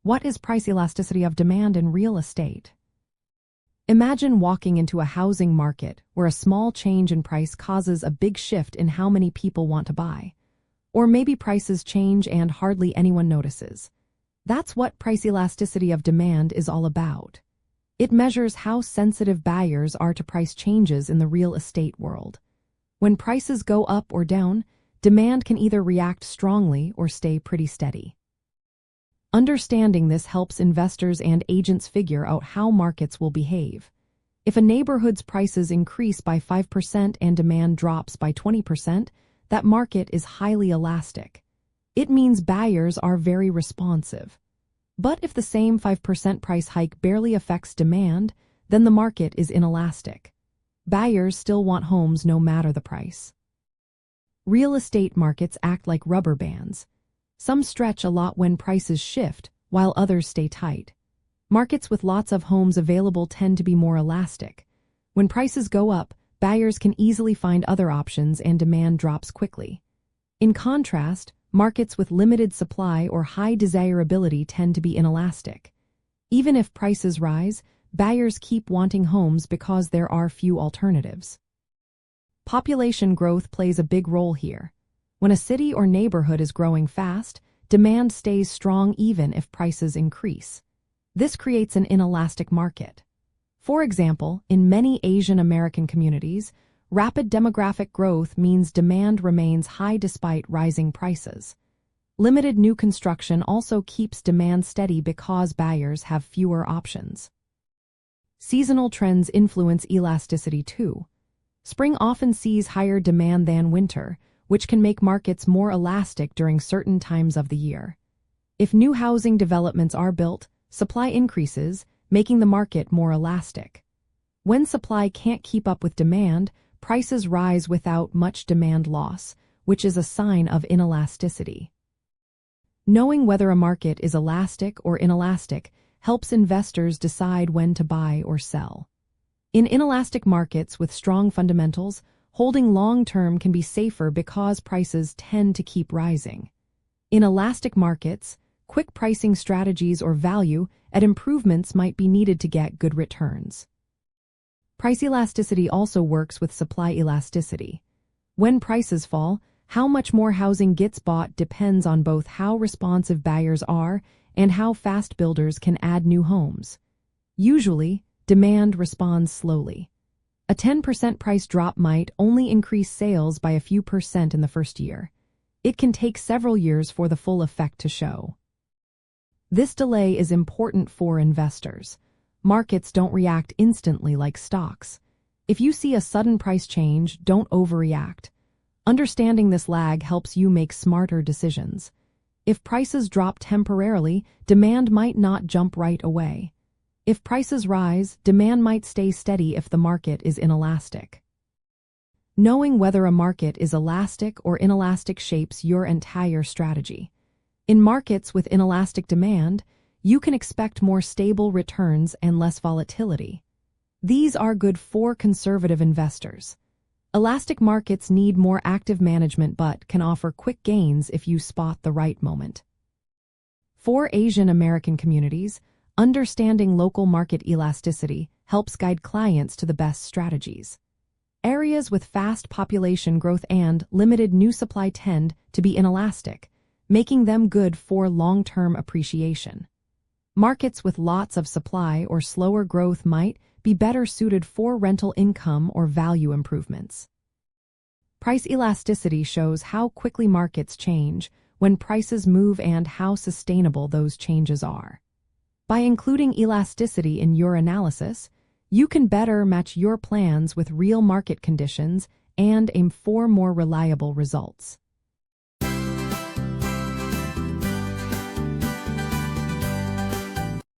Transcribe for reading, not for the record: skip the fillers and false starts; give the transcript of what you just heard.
What is price elasticity of demand in real estate? Imagine walking into a housing market where a small change in price causes a big shift in how many people want to buy. Or maybe prices change and hardly anyone notices. That's what price elasticity of demand is all about. It measures how sensitive buyers are to price changes in the real estate world. When prices go up or down, demand can either react strongly or stay pretty steady. Understanding this helps investors and agents figure out how markets will behave. If a neighborhood's prices increase by 5% and demand drops by 20%, that market is highly elastic. It means buyers are very responsive. But if the same 5% price hike barely affects demand, then the market is inelastic. Buyers still want homes no matter the price. Real estate markets act like rubber bands. Some stretch a lot when prices shift, while others stay tight. Markets with lots of homes available tend to be more elastic. When prices go up, buyers can easily find other options and demand drops quickly. In contrast, markets with limited supply or high desirability tend to be inelastic. Even if prices rise, buyers keep wanting homes because there are few alternatives. Population growth plays a big role here. When a city or neighborhood is growing fast, demand stays strong even if prices increase. This creates an inelastic market. For example, in many Asian American communities, rapid demographic growth means demand remains high despite rising prices. Limited new construction also keeps demand steady because buyers have fewer options. Seasonal trends influence elasticity too. Spring often sees higher demand than winter, which can make markets more elastic during certain times of the year. If new housing developments are built, supply increases, making the market more elastic. When supply can't keep up with demand, prices rise without much demand loss, which is a sign of inelasticity. Knowing whether a market is elastic or inelastic helps investors decide when to buy or sell. In inelastic markets with strong fundamentals, holding long-term can be safer because prices tend to keep rising. In elastic markets, quick pricing strategies or value-add improvements might be needed to get good returns. Price elasticity also works with supply elasticity. When prices fall, how much more housing gets bought depends on both how responsive buyers are and how fast builders can add new homes. Usually, demand responds slowly. A 10% price drop might only increase sales by a few percent in the first year. It can take several years for the full effect to show. This delay is important for investors. Markets don't react instantly like stocks. If you see a sudden price change, don't overreact. Understanding this lag helps you make smarter decisions. If prices drop temporarily, demand might not jump right away. If prices rise, demand might stay steady if the market is inelastic. Knowing whether a market is elastic or inelastic shapes your entire strategy. In markets with inelastic demand, you can expect more stable returns and less volatility. These are good for conservative investors. Elastic markets need more active management but can offer quick gains if you spot the right moment. For Asian American communities, understanding local market elasticity helps guide clients to the best strategies. Areas with fast population growth and limited new supply tend to be inelastic, making them good for long-term appreciation. Markets with lots of supply or slower growth might be better suited for rental income or value improvements. Price elasticity shows how quickly markets change when prices move and how sustainable those changes are. By including elasticity in your analysis, you can better match your plans with real market conditions and aim for more reliable results.